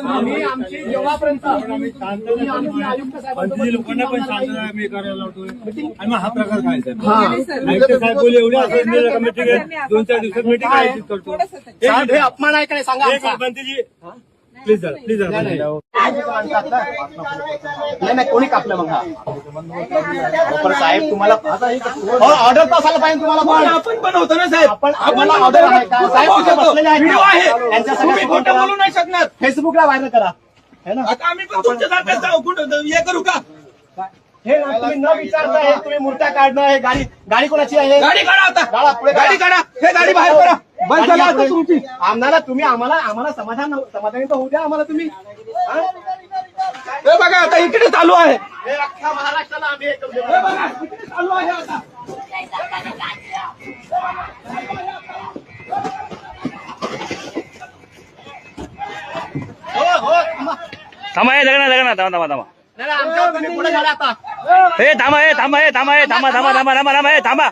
आम्ही आमची जेव्हापर्यंत लोकांना पण शांतता मी करायला लावतोय आणि मग हा प्रकार काय साहेब साहेब बोले एवढ्या कमिटी 2-4 दिवसात मीटिंग आयोजित करतो. साहेब हे अपमान आहे का नाही सांगा आमचा. बंदीजी प्लीज प्लीज नाही नाही कोणी कापलं मग हा पण साहेब तुम्हाला ऑर्डर तर असायला पाहिजे तुम्हाला. पण आपण बनवतो ना साहेब. आपण आम्हाला ऑर्डर आहे का साहेब बसलेले व्हिडिओ आहे. त्यांच्या तुम्ही खोटं बोलू नाही शकणार. फेसबुकला व्हायरल करा है ना. आता आम्ही पण तुमच्यासारखं जाऊ कुठं हे करू का. हे तुम्ही न विचारता हे तुम्ही मूर्त्या काढणं हे गाडी कोणाची आहे. गाडी काढा आता. काढा पुढे गाडी काढा. हे गाडी बाहेर करा. बंद झाला आता तुमची. आम्हाला तुम्ही आम्हाला समाधानी तर होऊ द्या आम्हाला तुम्ही. हे बघा आता इकडे चालू आहे. हे अख्ख्या महाराष्ट्राला आम्ही एक हे बघा इकडे चालू आहे आता. थांबा हे जगना थांबा नाही आमच्यावर तुम्ही पुढे झाला आता. हे थांबा हे थांबा हे थांबा हे थांबा थांबा थांबा थांबा थांबा हे थांबा.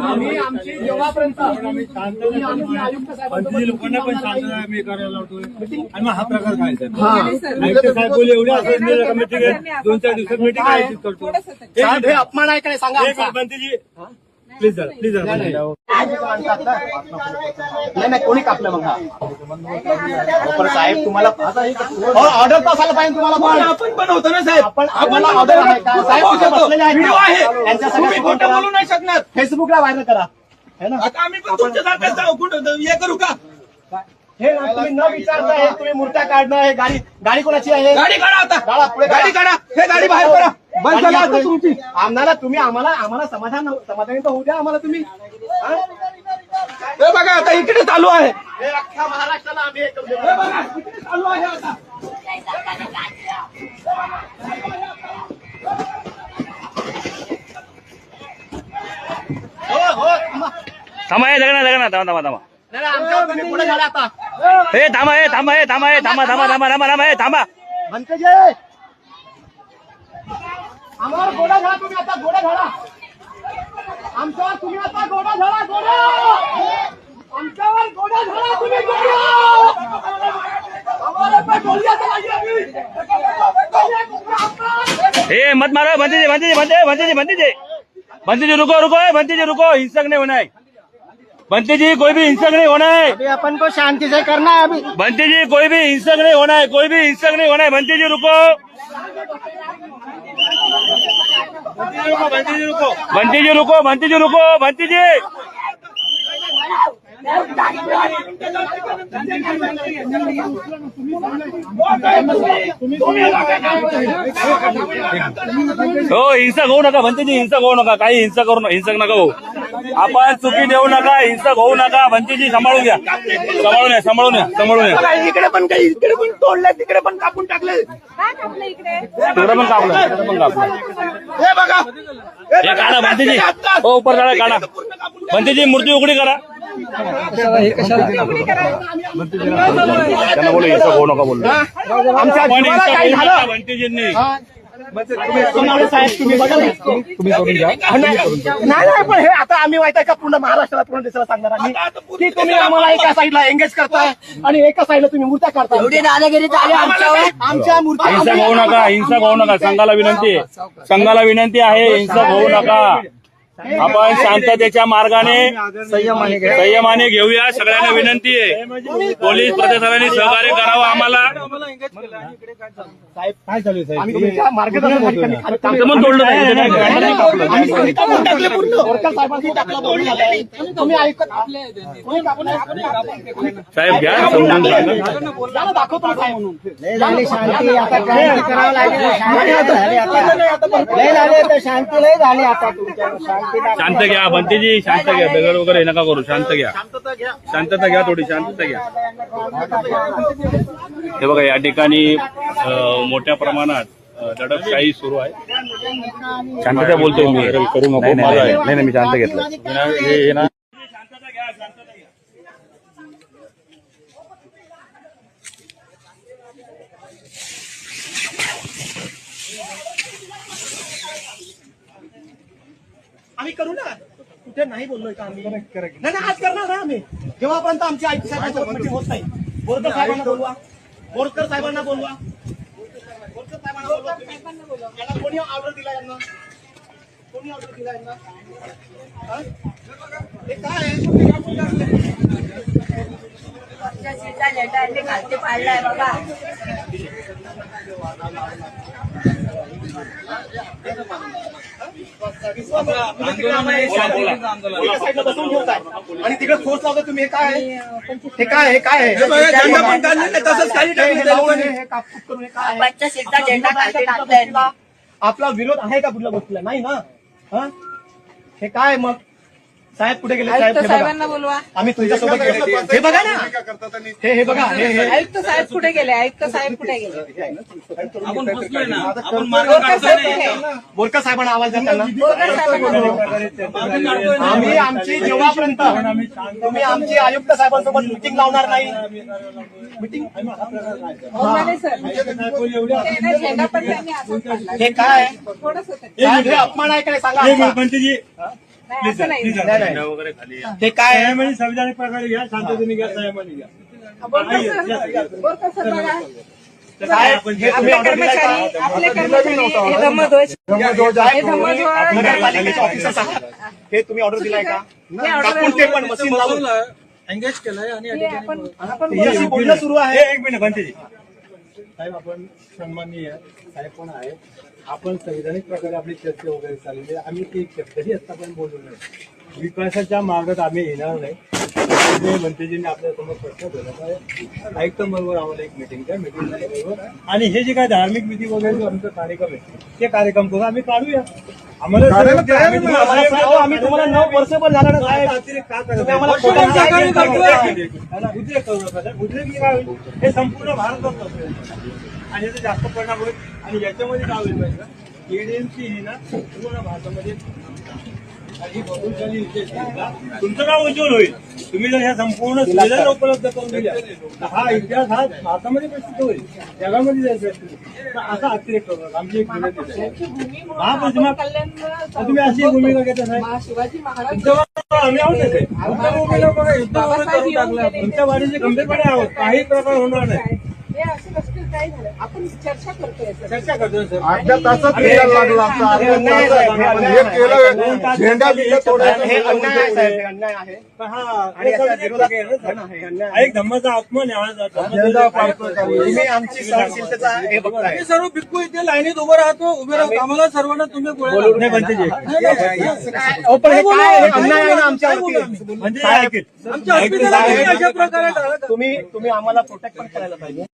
आम्ही आमची जेव्हापर्यंत लोकांना पण शांतता मी करायला लावतोय आणि मग हा प्रकार काय साहेब साहेब बोले एवढ्या कमिटी 2-4 दिवसात मीटिंग आयोजित करतो. साहेब हे अपमान आहे का नाही सांगा आमचा. बंदीजी प्लीज प्लीज नाही नाही कोणी कापलं मग हा पण साहेब तुम्हाला ऑर्डर तर असायला पाहिजे तुम्हाला. पण आपण बनवतो ना साहेब. आपण आम्हाला ऑर्डर आहे का साहेब बसलेले व्हिडिओ आहे. त्यांच्या तुम्ही खोटं बोलू नाही शकणार. फेसबुकला व्हायरल करा है ना. आता आम्ही पण तुमच्यासारखं जाऊ कुठं हे करू का. हे तुम्ही न विचारता हे तुम्ही मूर्त्या काढणं हे गाडी कोणाची आहे. गाडी काढा आता. काढा पुढे गाडी काढा. हे गाडी बाहेर करा. बंद झाला आता तुमची. आम्हाला समाधानी तर होऊ द्या आम्हाला तुम्ही. हे बघा आता इकडे चालू आहे. हे अख्ख्या महाराष्ट्राला आम्ही एक हे बघा इकडे चालू आहे आता. थांबा हे जगना थांबा थांबा नाही आमच्यावर तुम्ही पुढे झाला आता. हे थांबा हे थांबा हे थांबा हे थांबा थांबा थांबा थांबा थांबा हे थांबा. म्हणते आम्हाला गोडा झाला तुम्ही आता गोडा झाला आमच्यावर तुम्ही आता गोडा झाला आमच्यावर गोडा झाला तुम्ही हे मत मारो बंदीजी रुको हिंसक नहीं होना है. बंदीजी कोई भी हिंसक नहीं होना है. अभी अपन को शांति से करना है. अभी बंदीजी कोई भी हिंसक नहीं होना है. बंदीजी रुको बंदीजी हो हिंसक होऊ नका भंतेजी. हिंसक होऊ नका. काही हिंसक नका होऊ. आपण चुकी देऊ नका. हिंसक होऊ नका. भंतेजी सांभाळून घ्या. सांभाळून घ्या. इकडे पण काही इकडे पण तोडले तिकडे पण कापून टाकले. तिकडे पण कापलं. हे बघा हे काढा भंतेजी. हो ऊपर काढा. भंतेजी मूर्ती उघडी करा. त्यांना बोलू हिंसक होऊ नका बोललो. आमच्या जीवाला काही झालं भंतेजींनी तुम्ही बघा तुम्ही करून घ्या. नाही पण हे आता आम्ही माहिती आहे का पूर्ण महाराष्ट्राला पूर्ण देशाला सांगणार आम्ही की तुम्ही आम्हाला एका साईडला एंगेज करताय आणि एका साईडला तुम्ही मूर्त्या काढताय. आमच्या मूर्त्या हिंसक होऊ नका. संघाला विनंती आहे. हिंसक होऊ नका. आपण शांततेच्या मार्गाने संयमाने घेऊया. सगळ्यांना विनंती आहे, पोलीस प्रशासनाने सहकार्य करावं आम्हाला. काय चालू आहे आम्ही तुमच्या मार्गदर्शनाखाली काम तर मग तोडलं नाही. आम्ही कोणी कापून टाकले पूर्ण. बोरकर साहेबांनी टाकलं बोलून झालंय. तुम्ही ऐकत कोणी कापून साहेब घ्या समजून सांगा. झालं, दाखवतो ना साहेब म्हणून. झाली शांती, आता काय करावं लागेल. शांती झाली आता. लय झाली आता, शांती लय झाली आता तुमच्या. शांती शांत घ्या बंतेजी, शांत घ्या. दगड वगैरे हे नका करू. शांत घ्या, शांतता घ्या, थोडी शांतता घ्या. हे बघा या ठिकाणी मोठ्या प्रमाणात दडपशाही सुरू आहे. शांतता बोलतोय मी. करू नको. नाही मी शांत घेतलं. हे ना शांतता घ्या, शांतता घ्या. आम्ही करू ना. कुठे नाही बोललोय का आम्ही? नाही आज करणार ना आम्ही. जेव्हापर्यंत आमची आयुक्त साहेबांसोबत मीटिंग होत नाही. बोरकर साहेबांना बोलवा. बोरकर साहेबांना बोलवा. बोरकर साहेबांना बोलवा. यांना कोणी ऑर्डर दिला यांना? कोणी ऑर्डर दिला यांना? हा? हे काय आहे? खालती पाडलाय बाबा. साईडला बसवून ठेवताय आणि तिकडे फोर्स लावता तुम्ही. हे काय आहे? हे काय आहे? काय आहे? तसंच काही हे लावून हे कापूस करून हे काय आहे? पंचशीलचा झेंडा खालती टाकलाय. आपला विरोध आहे का कुठल्या गोष्टीला? नाही ना. हा? हे काय मग? साहेब कुठे गेले? साहेब हे बघा. साहेबांना बोलवा. आम्ही तुमच्यासोबत गेलो. हे बघा ना. हे बघा. हे आयुक्त साहेब कुठे गेले? आयुक्त साहेब कुठे गेले? आपण बसलोय ना, आपण बोरकर साहेब कुठे? बोरकर साहेबांना आवाज द्या त्यांना. बोरकर साहेबांना बोलवा. आम्ही आमची जेव्हापर्यंत तुम्ही आमची आयुक्त साहेबांसोबत मिटिंग लावणार नाही. मिटिंग माने सर ते ना झेंडा पण त्यांनी असंच काढला. हे काय आहे? थोडंच होतं. साहेब, हे अपमान आहे का नाही सांगा आमचा. नाही, असं नाही. नाही, नाही. हे काय आहे? संविधानिक प्रकारे घ्या, शांततेने घ्या, संयमाने घ्या. बोरकर सर बघा. साहेब, हे तुम्ही ऑर्डर दिलाय का? आपले कर्मचारी हे धम्मध्वज हे धम्मध्वज नगरपालिकेचे ऑफिसर्स आहात. हे तुम्ही ऑर्डर दिलाय का? कापून ते पण मशीन लावून. एंगेज केलंय आणि हे आपण हे अशी बोलणं सुरू आहे. एक मिनिट बनते साहेब, आपण सन्माननीय साहेब पण आहे. आपण संविधानिक प्रकारे आपली चर्चा वगैरे चाललेली आहे. आम्ही ती शब्दही आतापर्यंत बोललो नाही. विकासाच्या मार्गात आम्ही येणार नाही. मंत्रीजींनी आपल्या समोर प्रश्न ठेवला आहे. आयुक्त बरोबर आम्हाला एक मिटिंग द्या. मिटिंग झाल्याबरोबर आणि हे जे काय धार्मिक विधी वगैरे जो आमचा कार्यक्रम आहे ते कार्यक्रम करून आम्ही काढूया. आम्हाला आम्ही तुम्हाला 9 वर्षभर झाला ना साहेब. अतिरेक का करत तुम्ही आम्हाला आहे? खोटं उद्रेक सांगितलं. करू नका साहेब. उद्रेक काय होईल? हे संपूर्ण भारतात असेल आणि याचा जास्त परिणाम होईल. आणि याच्यामध्ये काय होईल माहिती एडीएमसी ही ना पूर्ण भारतामध्ये ही बदलशाली विशेष आहे ना, तुमचं नाव उज्ज्वल होईल. तुम्ही जर ह्या संपूर्ण सुविधा उपलब्ध करून दिल्या तर हा इतिहास हा भारतामध्ये प्रसिद्ध होईल, जगामध्ये जायचं. असा अतिरेक करू नका. आमची एक विनंती आहे. तुम्ही अशी भूमिका घेता साहेब. शिवाजी महाराज तुमच्या आम्ही आहोत तिथे. तुमच्या भूमिका बघा, युद्ध वगैरे करून टाकलं. तुमच्या वाढीचे गंभीरपणे आहोत. काही प्रकार होणार नाही. हे असं कसं काय झालं? आपण चर्चा करतोय सर. चर्चा करतोय सर. अर्ध्या तासात यायला लागला आमचा. अर्ध्या तासात हे केलं, झेंडा दिला थोडं. हे अन्याय आहे साहेब. हे अन्याय आहे. आणि याच्या विरोधात हे अन्याय आहे. एक धम्माचा आत्मा न्यायाचा झेंडा पाडतोय चालू. तुम्ही आमची सहनशीलतेचा हे बघताय. आम्ही सर्व भिक्खू इथे लाईनीत उभं राहतो. उभे राहतो. आम्हाला सर्वांना तुम्ही गोळ्या नाही बनते अहो, पण हे काय? हे अन्याय आहे ना आमच्यावरती. म्हणजे अशा प्रकारे तुम्ही आम्हाला प्रोटेक्ट पण करायला पाहिजे.